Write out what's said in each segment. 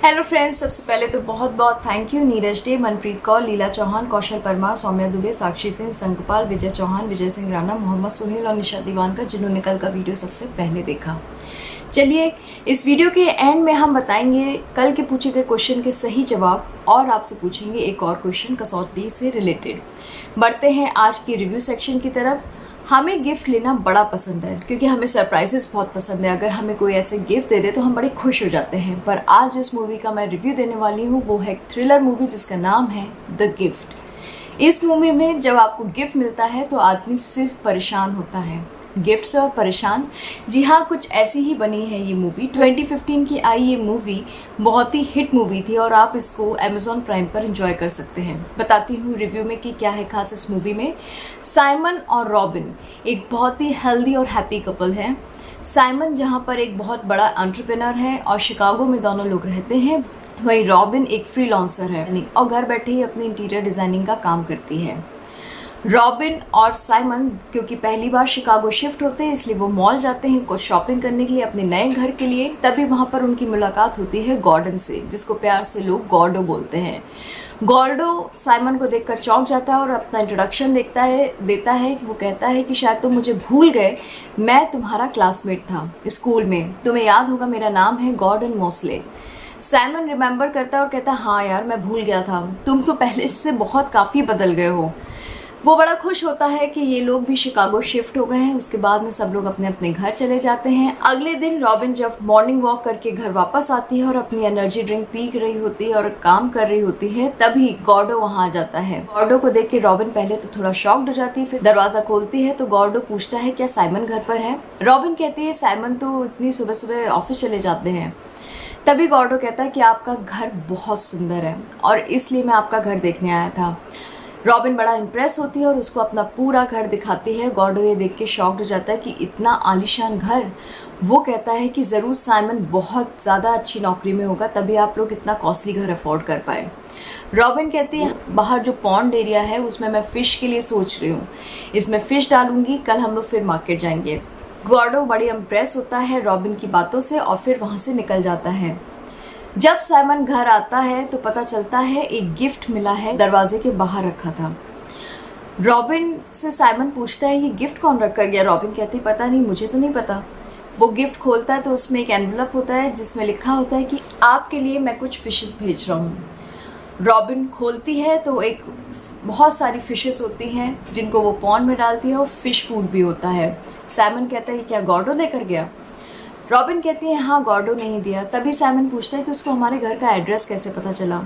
Hello friends, सबसे पहले तो बहुत बहुत थैंक यू नीरज डे, मनप्रीत कौर, लीला चौहान, कौशल परमार, सौम्या दुबे, साक्षी सिंह, संकपाल, विजय चौहान, विजय सिंह राणा, मोहम्मद सुहेल और निशा दीवानकर, जिन्होंने कल का वीडियो सबसे पहले देखा। चलिए, इस वीडियो के एंड में हम बताएंगे कल के पूछे गए क्वेश्चन के सही जवाब और आपसे पूछेंगे एक और क्वेश्चन कसौटी से रिलेटेड। बढ़ते हैं आज की रिव्यू सेक्शन की तरफ। हमें गिफ्ट लेना बड़ा पसंद है क्योंकि हमें सरप्राइजेस बहुत पसंद है। अगर हमें कोई ऐसे गिफ्ट दे दे तो हम बड़े खुश हो जाते हैं। पर आज जिस मूवी का मैं रिव्यू देने वाली हूँ वो है एक थ्रिलर मूवी जिसका नाम है द गिफ्ट। इस मूवी में जब आपको गिफ्ट मिलता है तो आदमी सिर्फ परेशान होता है। गिफ्ट से और परेशान, जी हाँ, कुछ ऐसी ही बनी है ये मूवी। 2015 की आई ये मूवी बहुत ही हिट मूवी थी और आप इसको अमेज़ॉन प्राइम पर एंजॉय कर सकते हैं। बताती हूँ रिव्यू में कि क्या है खास इस मूवी में। साइमन और रॉबिन एक बहुत ही हेल्दी और हैप्पी कपल है। साइमन जहाँ पर एक बहुत बड़ा एंटरप्रेन्योर है और शिकागो में दोनों लोग रहते हैं, वहीं रॉबिन एक फ्रीलांसर है और घर बैठे ही अपनी इंटीरियर डिज़ाइनिंग का काम करती है। रॉबिन और साइमन क्योंकि पहली बार शिकागो शिफ्ट होते हैं इसलिए वो मॉल जाते हैं कुछ शॉपिंग करने के लिए अपने नए घर के लिए। तभी वहाँ पर उनकी मुलाकात होती है गॉर्डन से, जिसको प्यार से लोग गॉर्डो बोलते हैं। गॉर्डो साइमन को देखकर चौंक जाता है और अपना इंट्रोडक्शन देता है कि वो कहता है कि शायद तुम मुझे भूल गए, मैं तुम्हारा क्लासमेट था स्कूल में, तुम्हें याद होगा मेरा नाम है गॉर्डन मोस्ले। साइमन रिमेंबर करता है और कहता है हाँ यार, मैं भूल गया था, तुम तो पहले से बहुत काफ़ी बदल गए हो। वो बड़ा खुश होता है कि ये लोग भी शिकागो शिफ्ट हो गए हैं। उसके बाद में सब लोग अपने अपने घर चले जाते हैं। अगले दिन रॉबिन जब मॉर्निंग वॉक करके घर वापस आती है और अपनी एनर्जी ड्रिंक पी रही होती है और काम कर रही होती है, तभी गॉर्डो वहाँ आ जाता है। गॉर्डो को देख के रॉबिन पहले तो थोड़ा शॉक्ड हो जाती है, फिर दरवाज़ा खोलती है तो गॉर्डो पूछता है क्या साइमन घर पर है। रॉबिन कहती है साइमन तो इतनी सुबह सुबह ऑफिस चले जाते हैं। तभी गॉर्डो कहता है कि आपका घर बहुत सुंदर है और इसलिए मैं आपका घर देखने आया था। रॉबिन बड़ा इम्प्रेस होती है और उसको अपना पूरा घर दिखाती है। गॉर्डो ये देख के शॉक्ड हो जाता है कि इतना आलीशान घर। वो कहता है कि ज़रूर साइमन बहुत ज़्यादा अच्छी नौकरी में होगा तभी आप लोग इतना कॉस्टली घर अफोर्ड कर पाए। रॉबिन कहती है बाहर जो पॉन्ड एरिया है उसमें मैं फ़िश के लिए सोच रही हूँ, इसमें फ़िश डालूंगी, कल हम लोग फिर मार्केट जाएंगे। गॉर्डो बड़ी इम्प्रेस होता है रॉबिन की बातों से और फिर वहाँ से निकल जाता है। जब साइमन घर आता है तो पता चलता है एक गिफ्ट मिला है, दरवाजे के बाहर रखा था। रॉबिन से साइमन पूछता है ये गिफ्ट कौन रख कर गया। रॉबिन कहती पता नहीं, मुझे तो नहीं पता। वो गिफ्ट खोलता है तो उसमें एक एनवलप होता है जिसमें लिखा होता है कि आपके लिए मैं कुछ फिशेस भेज रहा हूँ। रॉबिन खोलती है तो एक बहुत सारी फिशेस होती हैं जिनको वो पॉन्ड में डालती है और फिश फूड भी होता है। साइमन कहता है क्या गॉर्डो लेकर गया। रॉबिन कहती है हाँ, गॉर्डो नहीं दिया। तभी साइमन पूछता है कि उसको हमारे घर का एड्रेस कैसे पता चला।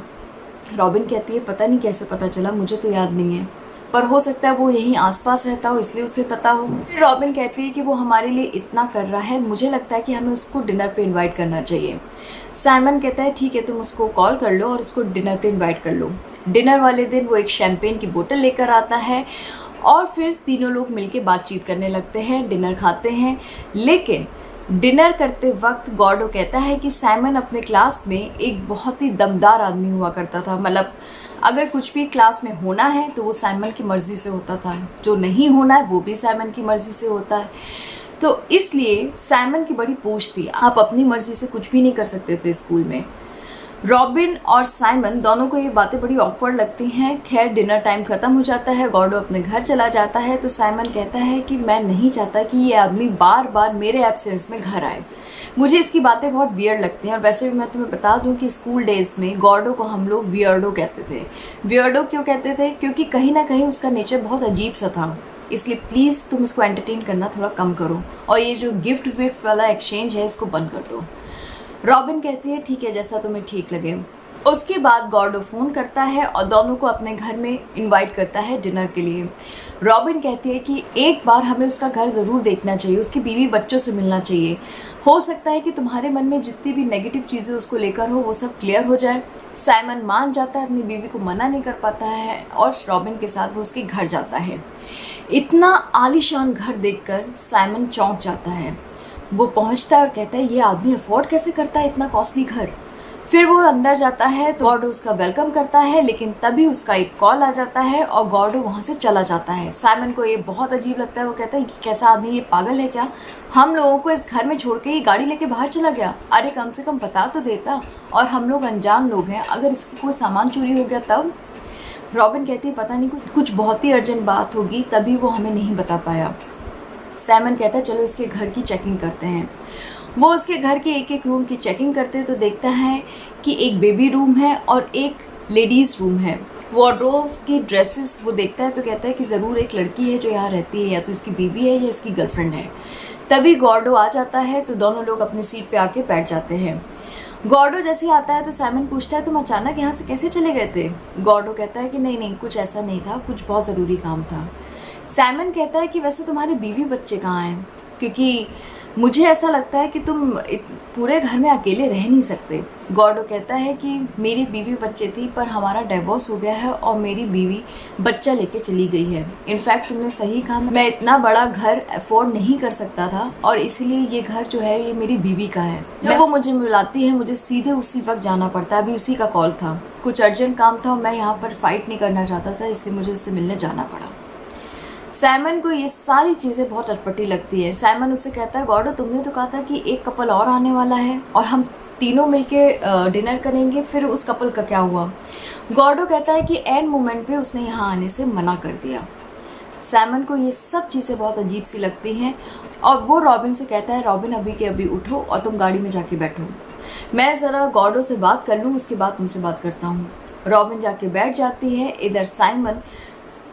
रॉबिन कहती है पता नहीं कैसे पता चला, मुझे तो याद नहीं है, पर हो सकता है वो यहीं आसपास रहता हो इसलिए उसे पता हो। फिर रॉबिन कहती है कि वो हमारे लिए इतना कर रहा है, मुझे लगता है कि हमें उसको डिनर पे इनवाइट करना चाहिए। साइमन कहता है ठीक है, तुम उसको कॉल कर लो और उसको डिनर पे इन्वाइट कर लो। डिनर वाले दिन वो एक शैम्पेन की बोतल लेकर आता है और फिर तीनों लोग मिलकर बातचीत करने लगते हैं, डिनर खाते हैं। लेकिन डिनर करते वक्त गॉर्डो कहता है कि साइमन अपने क्लास में एक बहुत ही दमदार आदमी हुआ करता था। मतलब अगर कुछ भी क्लास में होना है तो वो साइमन की मर्ज़ी से होता था, जो नहीं होना है वो भी साइमन की मर्ज़ी से होता है। तो इसलिए साइमन की बड़ी पूछ थी, आप अपनी मर्ज़ी से कुछ भी नहीं कर सकते थे स्कूल में। रॉबिन और साइमन दोनों को ये बातें बड़ी ऑकवर्ड लगती हैं। खैर डिनर टाइम ख़त्म हो जाता है, गॉर्डो अपने घर चला जाता है तो साइमन कहता है कि मैं नहीं चाहता कि ये आदमी बार बार मेरे एब्सेंस में घर आए, मुझे इसकी बातें बहुत वियर्ड लगती हैं। और वैसे भी मैं तुम्हें बता दूं कि स्कूल डेज़ में गॉर्डो को हम लोग वियर्डो कहते थे। वियर्डो क्यों कहते थे? क्योंकि कहीं ना कहीं उसका नेचर बहुत अजीब सा था। इसलिए प्लीज़ तुम इसको एंटरटेन करना थोड़ा कम करो और ये जो गिफ्ट विफ्ट वाला एक्सचेंज है इसको बंद कर दो। रॉबिन कहती है ठीक है, जैसा तुम्हें ठीक लगे। उसके बाद गॉर्डो फ़ोन करता है और दोनों को अपने घर में इनवाइट करता है डिनर के लिए। रॉबिन कहती है कि एक बार हमें उसका घर ज़रूर देखना चाहिए, उसकी बीवी बच्चों से मिलना चाहिए, हो सकता है कि तुम्हारे मन में जितनी भी नेगेटिव चीज़ें उसको लेकर हो वो सब क्लियर हो जाए। साइमन मान जाता है, अपनी बीवी को मना नहीं कर पाता है और रॉबिन के साथ वो उसके घर जाता है। इतना आलीशान घर देखकर साइमन चौंक जाता है। वो पहुंचता है और कहता है ये आदमी अफोर्ड कैसे करता है इतना कॉस्टली घर। फिर वो अंदर जाता है तो गॉर्डो उसका वेलकम करता है, लेकिन तभी उसका एक कॉल आ जाता है और गॉर्डो वहाँ से चला जाता है। साइमन को ये बहुत अजीब लगता है। वो कहता है कि कैसा आदमी, ये पागल है क्या, हम लोगों को इस घर में छोड़ के ये गाड़ी लेके बाहर चला गया। अरे कम से कम बता तो देता, और हम लोग अनजान लोग हैं, अगर इसकी कोई सामान चोरी हो गया तब। रॉबिन कहती है पता नहीं कुछ बहुत ही अर्जेंट बात होगी, तभी वो हमें नहीं बता पाया। साइमन कहता है चलो इसके घर की चेकिंग करते हैं। वो उसके घर के एक एक रूम की चेकिंग करते हैं तो देखता है कि एक बेबी रूम है और एक लेडीज़ रूम है। वार्डरोब की ड्रेसेस वो देखता है तो कहता है कि ज़रूर एक लड़की है जो यहाँ रहती है, या तो इसकी बीवी है या इसकी गर्लफ्रेंड है। तभी गॉर्डो आ जाता है तो दोनों लोग अपनी सीट पे आके बैठ जाते हैं। गॉर्डो जैसे ही आता है तो साइमन पूछता है तुम अचानक यहाँ से कैसे चले गए थे। गॉर्डो कहता है कि नहीं कुछ ऐसा नहीं था, कुछ बहुत ज़रूरी काम था। साइमन कहता है कि वैसे तुम्हारे बीवी बच्चे कहाँ हैं, क्योंकि मुझे ऐसा लगता है कि तुम पूरे घर में अकेले रह नहीं सकते। गॉर्डो कहता है कि मेरी बीवी बच्चे थी, पर हमारा डिवोर्स हो गया है और मेरी बीवी बच्चा लेके चली गई है। इनफैक्ट तुमने सही कहा, मैं इतना बड़ा घर अफोर्ड नहीं कर सकता था और इसीलिए ये घर जो है ये मेरी बीवी का है। जब वो मुझे बुलाती है मुझे सीधे उसी वक्त जाना पड़ता है। अभी उसी का कॉल था, कुछ अर्जेंट काम था और मैं यहाँ पर फाइट नहीं करना चाहता था, इसलिए मुझे उससे मिलने जाना पड़ा। साइमन को ये सारी चीज़ें बहुत अटपटी लगती है। साइमन उससे कहता है गॉर्डो तुमने तो कहा था कि एक कपल और आने वाला है और हम तीनों मिलके डिनर करेंगे, फिर उस कपल का क्या हुआ। गॉर्डो कहता है कि एंड मोमेंट पे उसने यहाँ आने से मना कर दिया। साइमन को ये सब चीज़ें बहुत अजीब सी लगती हैं और वो रॉबिन से कहता है रॉबिन अभी के अभी उठो और तुम गाड़ी में जाके बैठो, मैं ज़रा गॉर्डो से बात कर लूँ, उसके बाद तुमसे बात करता हूँ। रॉबिन जाके बैठ जाती है। इधर साइमन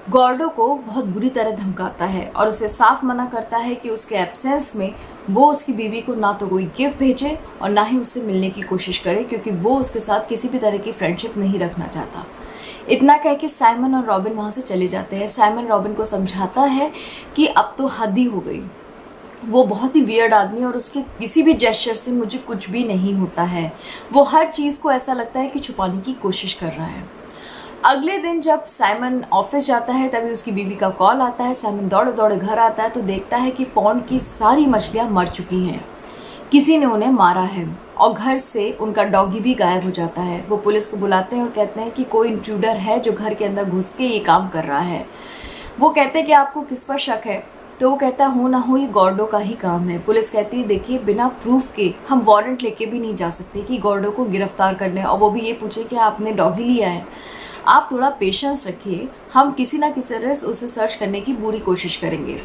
गॉर्डो को बहुत बुरी तरह धमकाता है और उसे साफ मना करता है कि उसके एब्सेंस में वो उसकी बीवी को ना तो कोई गिफ्ट भेजे और ना ही उससे मिलने की कोशिश करे, क्योंकि वो उसके साथ किसी भी तरह की फ्रेंडशिप नहीं रखना चाहता। इतना कह के साइमन और रॉबिन वहाँ से चले जाते हैं। साइमन रॉबिन को समझाता है कि अब तो हद ही हो गई, वो बहुत ही वियर्ड आदमी है और उसके किसी भी जेस्चर से मुझे कुछ भी नहीं होता है। वो हर चीज़ को ऐसा लगता है कि छुपाने की कोशिश कर रहा है। अगले दिन जब साइमन ऑफिस जाता है तभी उसकी बीवी का कॉल आता है। साइमन दौड़े दौड़े घर आता है तो देखता है कि पॉन्ड की सारी मछलियाँ मर चुकी हैं, किसी ने उन्हें मारा है और घर से उनका डॉगी भी गायब हो जाता है। वो पुलिस को बुलाते हैं और कहते हैं कि कोई इंट्रूडर है जो घर के अंदर घुस के ये काम कर रहा है। वो कहते हैं कि आपको किस पर शक है, तो वो कहता हो ना हो ये गॉर्डो का ही काम है। पुलिस कहती है देखिए बिना प्रूफ के हम वारंट लेके भी नहीं जा सकते कि गॉर्डो को गिरफ्तार करने, और वो भी ये पूछे कि आपने डॉगी लिया है। आप थोड़ा पेशेंस रखिए, हम किसी ना किसी तरह उसे सर्च करने की पूरी कोशिश करेंगे।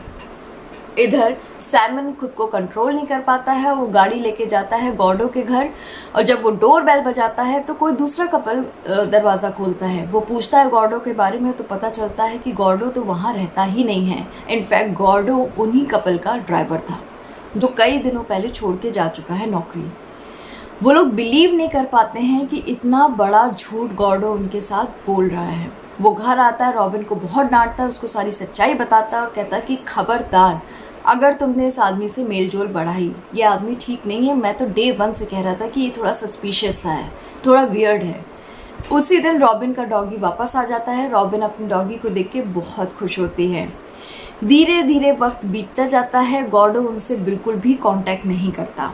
इधर साइमन खुद को कंट्रोल नहीं कर पाता है, वो गाड़ी लेके जाता है गॉर्डो के घर और जब वो डोर बेल बजाता है तो कोई दूसरा कपल दरवाज़ा खोलता है। वो पूछता है गॉर्डो के बारे में तो पता चलता है कि गॉर्डो तो वहाँ रहता ही नहीं है। इनफैक्ट गॉर्डो उन्हीं कपल का ड्राइवर था जो कई दिनों पहले छोड़ के जा चुका है नौकरी। वो लोग बिलीव नहीं कर पाते हैं कि इतना बड़ा झूठ गॉर्डो उनके साथ बोल रहा है। वो घर आता है, रॉबिन को बहुत डांटता है, उसको सारी सच्चाई बताता है और कहता है कि खबरदार अगर तुमने इस आदमी से मेल जोल बढ़ाई, ये आदमी ठीक नहीं है। मैं तो डे 1 से कह रहा था कि ये थोड़ा सस्पिशियस सा है, थोड़ा वियर्ड है। उसी दिन रॉबिन का डॉगी वापस आ जाता है। रॉबिन अपने डॉगी को देख के बहुत खुश होती है। धीरे धीरे वक्त बीतता जाता है, गॉर्डो उनसे बिल्कुल भी कांटेक्ट नहीं करता।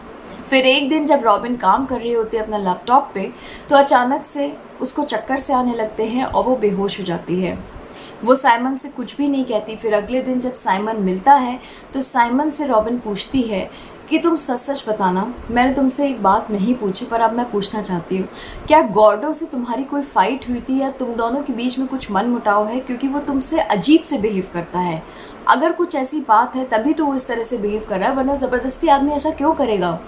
फिर एक दिन जब रॉबिन काम कर रही होती है अपना लैपटॉप पे, तो अचानक से उसको चक्कर से आने लगते हैं और वो बेहोश हो जाती है। वो साइमन से कुछ भी नहीं कहती। फिर अगले दिन जब साइमन मिलता है तो साइमन से रॉबिन पूछती है कि तुम सच सच बताना, मैंने तुमसे एक बात नहीं पूछी पर अब मैं पूछना चाहती हूँ, क्या गॉर्डो से तुम्हारी कोई फाइट हुई थी या तुम दोनों के बीच में कुछ मनमुटाव है, क्योंकि वो तुमसे अजीब से बिहेव करता है। अगर कुछ ऐसी बात है तभी तो वो इस तरह से बिहेव कर रहा है, वरना ज़बरदस्ती आदमी ऐसा क्यों करेगा।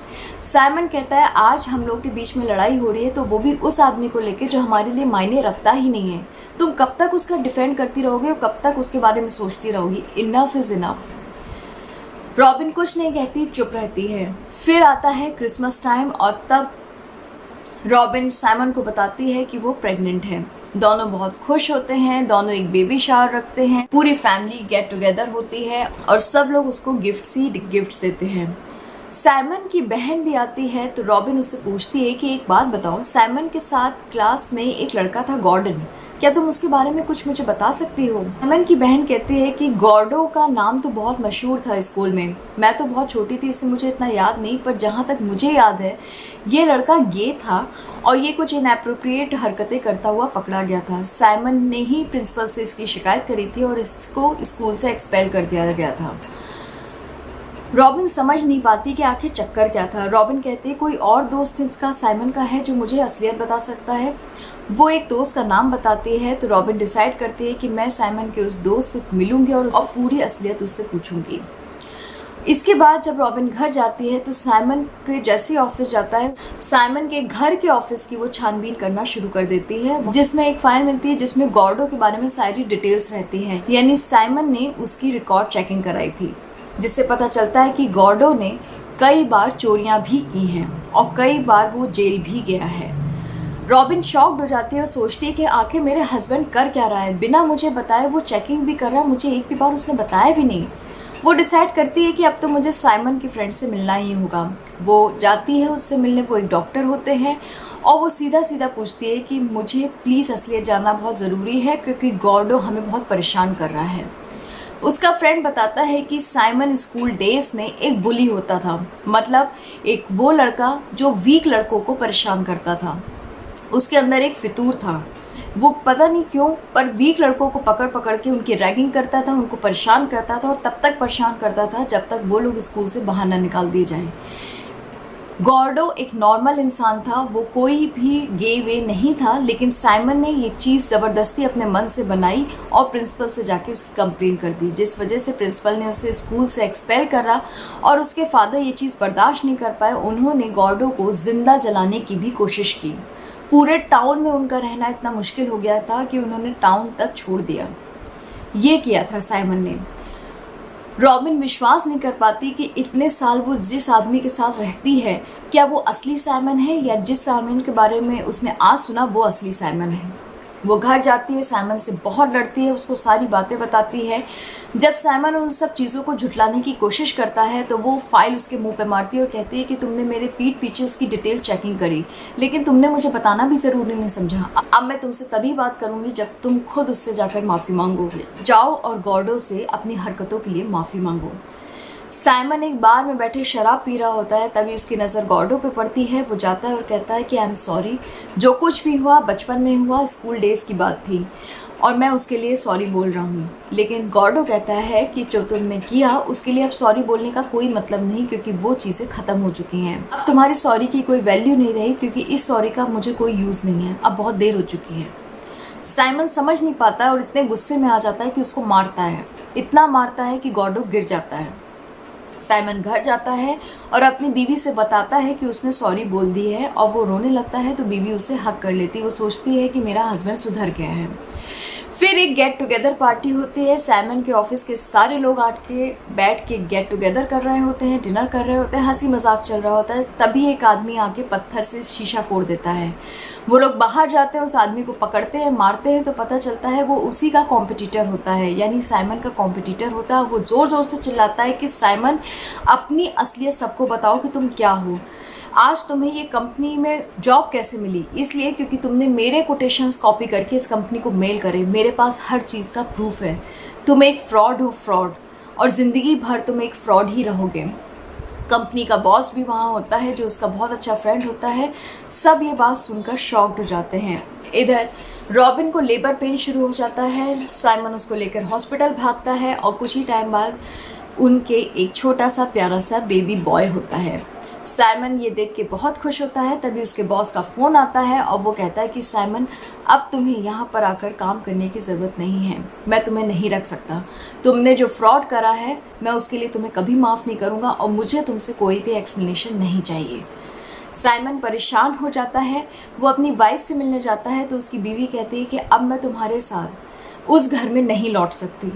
साइमन कहता है आज हम लोग के बीच में लड़ाई हो रही है तो वो भी उस आदमी को लेकर जो हमारे लिए मायने रखता ही नहीं है। तुम कब तक उसका डिफेंड करती रहोगे और कब तक उसके बारे में सोचती रहोगी। Enough is enough. रॉबिन कुछ नहीं कहती, चुप रहती है। फिर आता है क्रिसमस टाइम और तब रॉबिन साइमन को बताती है कि वो प्रेग्नेंट है। दोनों बहुत खुश होते हैं, दोनों एक बेबी शावर रखते हैं, पूरी फैमिली गेट टुगेदर होती है और सब लोग उसको गिफ्ट्स देते हैं। साइमन की बहन भी आती है तो रॉबिन उससे पूछती है कि एक बात बताओ, साइमन के साथ क्लास में एक लड़का था गॉर्डन, क्या तुम उसके बारे में कुछ मुझे बता सकती हो? साइमन की बहन कहती है कि गॉर्डो का नाम तो बहुत मशहूर था स्कूल में। मैं तो बहुत छोटी थी इसलिए मुझे इतना याद नहीं, पर जहाँ तक मुझे याद है ये लड़का गे था और ये कुछ इनएप्रोप्रिएट हरकतें करता हुआ पकड़ा गया था। साइमन ने ही प्रिंसिपल से इसकी शिकायत करी थी और इसको स्कूल से एक्सपेल कर दिया गया था। रॉबिन समझ नहीं पाती कि आखिर चक्कर क्या था। रॉबिन कहती है कोई और दोस्त इसका साइमन का है जो मुझे असलियत बता सकता है। वो एक दोस्त का नाम बताती है तो रॉबिन डिसाइड करती है कि मैं साइमन के उस दोस्त से मिलूंगी और पूरी असलियत उससे पूछूंगी। इसके बाद जब रॉबिन घर जाती है तो साइमन के जैसे ऑफिस जाता है, साइमन के घर के ऑफिस की वो छानबीन करना शुरू कर देती है, जिसमें एक फाइल मिलती है जिसमें गॉर्डो के बारे में सारी डिटेल्स रहती हैं। यानी साइमन ने उसकी रिकॉर्ड चेकिंग कराई थी, जिससे पता चलता है कि गॉर्डो ने कई बार चोरियां भी की हैं और कई बार वो जेल भी गया है। रॉबिन शॉक्ड हो जाती है और सोचती है कि आखिर मेरे हस्बैंड कर क्या रहा है, बिना मुझे बताए वो चेकिंग भी कर रहा है, मुझे एक भी बार उसने बताया भी नहीं। वो डिसाइड करती है कि अब तो मुझे साइमन की फ्रेंड से मिलना ही होगा। वो जाती है उससे मिलने, वो एक डॉक्टर होते हैं और वो सीधा सीधा पूछती है कि मुझे प्लीज़ असलियत जानना बहुत ज़रूरी है क्योंकि गॉर्डो हमें बहुत परेशान कर रहा है। उसका फ्रेंड बताता है कि साइमन स्कूल डेज में एक बुली होता था, मतलब एक वो लड़का जो वीक लड़कों को परेशान करता था। उसके अंदर एक फितूर था, वो पता नहीं क्यों पर वीक लड़कों को पकड़ पकड़ के उनकी रैगिंग करता था, उनको परेशान करता था और तब तक परेशान करता था जब तक वो लोग स्कूल से बाहर ना निकाल दिए जाएं। गॉर्डो एक नॉर्मल इंसान था, वो कोई भी गे वे नहीं था, लेकिन साइमन ने ये चीज़ ज़बरदस्ती अपने मन से बनाई और प्रिंसिपल से जाके उसकी कंप्लेन कर दी, जिस वजह से प्रिंसिपल ने उसे स्कूल से एक्सपेल करा और उसके फादर ये चीज़ बर्दाश्त नहीं कर पाए। उन्होंने गॉर्डो को जिंदा जलाने की भी कोशिश की। पूरे टाउन में उनका रहना इतना मुश्किल हो गया था कि उन्होंने टाउन तक छोड़ दिया। ये किया था साइमन ने। रॉबिन विश्वास नहीं कर पाती कि इतने साल वो जिस आदमी के साथ रहती है, क्या वो असली साइमन है या जिस साइमन के बारे में उसने आज सुना वो असली साइमन है। वो घर जाती है, साइमन से बहुत लड़ती है, उसको सारी बातें बताती है। जब साइमन उन सब चीज़ों को झुटलाने की कोशिश करता है तो वो फाइल उसके मुंह पे मारती है और कहती है कि तुमने मेरे पीठ पीछे उसकी डिटेल चेकिंग करी, लेकिन तुमने मुझे बताना भी ज़रूरी नहीं समझा। अब मैं तुमसे तभी बात करूँगी जब तुम खुद उससे जाकर माफ़ी मांगोगे। जाओ और गॉर्डो से अपनी हरकतों के लिए माफ़ी मांगो। साइमन एक बार में बैठे शराब पी रहा होता है, तभी उसकी नज़र गॉर्डो पे पड़ती है। वो जाता है और कहता है कि आई एम सॉरी, जो कुछ भी हुआ बचपन में हुआ, स्कूल डेज़ की बात थी और मैं उसके लिए सॉरी बोल रहा हूँ। लेकिन गॉर्डो कहता है कि जो तुमने किया उसके लिए अब सॉरी बोलने का कोई मतलब नहीं, क्योंकि वो चीज़ें ख़त्म हो चुकी हैं। अब तुम्हारी सॉरी की कोई वैल्यू नहीं रही, क्योंकि इस सॉरी का मुझे कोई यूज़ नहीं है, अब बहुत देर हो चुकी है। साइमन समझ नहीं पाता है और इतने गुस्से में आ जाता है कि उसको मारता है। इतना मारता है कि गॉर्डो गिर जाता है। साइमन घर जाता है और अपनी बीवी से बताता है कि उसने सॉरी बोल दी है और वो रोने लगता है तो बीवी उसे हक कर लेती है। वो सोचती है कि मेरा हस्बैंड सुधर गया है। फिर एक गेट टुगेदर पार्टी होती है। साइमन के ऑफिस के सारे लोग बैठ के गेट टुगेदर कर रहे होते हैं, डिनर कर रहे होते हैं, हंसी मजाक चल रहा होता है। तभी एक आदमी आके पत्थर से शीशा फोड़ देता है। वो लोग बाहर जाते हैं, उस आदमी को पकड़ते हैं, मारते हैं तो पता चलता है वो उसी का कॉम्पिटिटर होता है, यानी साइमन का कॉम्पिटिटर होता है। वो ज़ोर ज़ोर से चिल्लाता है कि साइमन, अपनी असलियत सबको बताओ कि तुम क्या हो। आज तुम्हें ये कंपनी में जॉब कैसे मिली? इसलिए क्योंकि तुमने मेरे कोटेशंस कॉपी करके इस कंपनी को मेल करे। मेरे पास हर चीज़ का प्रूफ है। तुम एक फ्रॉड हो, फ्रॉड, और ज़िंदगी भर तुम एक फ्रॉड ही रहोगे। कंपनी का बॉस भी वहाँ होता है जो उसका बहुत अच्छा फ्रेंड होता है। सब ये बात सुनकर शॉक्ड हो जाते हैं। इधर रॉबिन को लेबर पेन शुरू हो जाता है। साइमन उसको लेकर हॉस्पिटल भागता है और कुछ ही टाइम बाद उनके एक छोटा सा प्यारा सा बेबी बॉय होता है। साइमन ये देख के बहुत खुश होता है। तभी उसके बॉस का फ़ोन आता है और वो कहता है कि साइमन, अब तुम्हें यहाँ पर आकर काम करने की ज़रूरत नहीं है, मैं तुम्हें नहीं रख सकता। तुमने जो फ्रॉड करा है मैं उसके लिए तुम्हें कभी माफ़ नहीं करूँगा और मुझे तुमसे कोई भी एक्सप्लेनेशन नहीं चाहिए। साइमन परेशान हो जाता है। वो अपनी वाइफ से मिलने जाता है तो उसकी बीवी कहती है कि अब मैं तुम्हारे साथ उस घर में नहीं लौट सकती,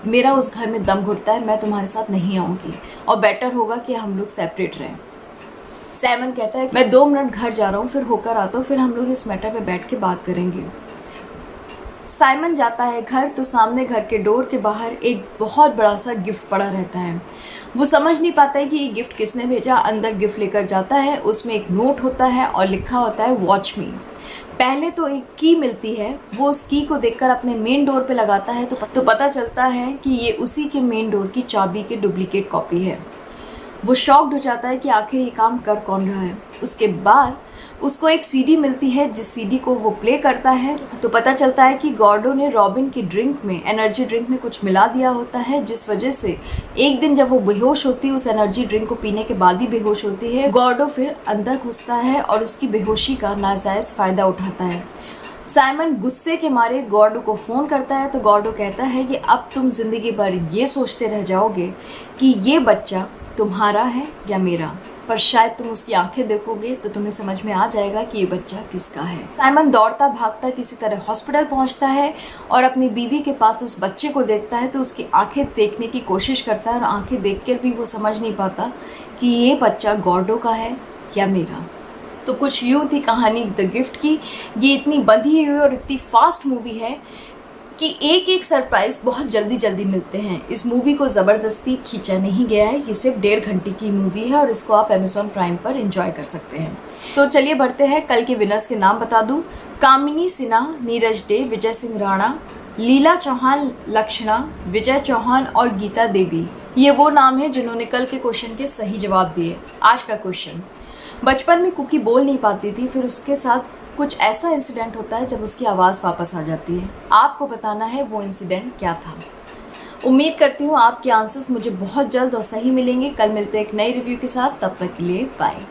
मेरा उस घर में दम घुटता है, मैं तुम्हारे साथ नहीं आऊँगी और बेटर होगा कि हम लोग सेपरेट रहें। साइमन कहता है मैं 2 मिनट घर जा रहा हूँ, फिर होकर आता हूँ, फिर हम लोग इस मैटर पे बैठ के बात करेंगे। साइमन जाता है घर तो सामने घर के डोर के बाहर एक बहुत बड़ा सा गिफ्ट पड़ा रहता है। वो समझ नहीं पाता है कि ये गिफ्ट किसने भेजा। अंदर गिफ्ट लेकर जाता है, उसमें एक नोट होता है और लिखा होता है वॉच मी। पहले तो एक की मिलती है, वो उस की को देखकर अपने मेन डोर पे लगाता है तो पता चलता है कि ये उसी के मेन डोर की चाबी की डुप्लीकेट कॉपी है। वो शॉक्ड हो जाता है कि आखिर ये काम कर कौन रहा है। उसके बाद उसको एक सीडी मिलती है, जिस सीडी को वो प्ले करता है तो पता चलता है कि गॉर्डो ने रॉबिन की ड्रिंक में, एनर्जी ड्रिंक में कुछ मिला दिया होता है, जिस वजह से एक दिन जब वो बेहोश होती है, उस एनर्जी ड्रिंक को पीने के बाद ही बेहोश होती है, गॉर्डो फिर अंदर घुसता है और उसकी बेहोशी का नाजायज़ फ़ायदा उठाता है। साइमन गुस्से के मारे गॉर्डो को फ़ोन करता है तो गॉर्डो कहता है कि अब तुम ज़िंदगी भर ये सोचते रह जाओगे कि ये बच्चा तुम्हारा है या मेरा, पर शायद तुम उसकी आंखें देखोगे तो तुम्हें समझ में आ जाएगा कि ये बच्चा किसका है। साइमन दौड़ता भागता किसी तरह हॉस्पिटल पहुंचता है और अपनी बीवी के पास उस बच्चे को देखता है तो उसकी आंखें देखने की कोशिश करता है और आंखें देखकर भी वो समझ नहीं पाता कि ये बच्चा गॉर्डो का है या मेरा। तो कुछ यूँ थी कहानी द गिफ्ट की। ये इतनी बंधी हुई और इतनी फास्ट मूवी है कि एक एक सरप्राइज़ बहुत जल्दी जल्दी मिलते हैं। इस मूवी को ज़बरदस्ती खींचा नहीं गया है, ये सिर्फ 1.5 घंटे की मूवी है और इसको आप अमेज़ॉन प्राइम पर एंजॉय कर सकते हैं। तो चलिए बढ़ते हैं, कल के विनर्स के नाम बता दूं। कामिनी सिन्हा, नीरज डे, विजय सिंह राणा, लीला चौहान, लक्षणा, विजय चौहान और गीता देवी। ये वो नाम है जिन्होंने कल के क्वेश्चन के सही जवाब दिए। आज का क्वेश्चन, बचपन में कुकी बोल नहीं पाती थी, फिर उसके साथ कुछ ऐसा इंसिडेंट होता है जब उसकी आवाज़ वापस आ जाती है। आपको बताना है वो इंसिडेंट क्या था। उम्मीद करती हूँ आपके आंसर्स मुझे बहुत जल्द और सही मिलेंगे। कल मिलते हैं एक नई रिव्यू के साथ, तब तक के लिए बाय।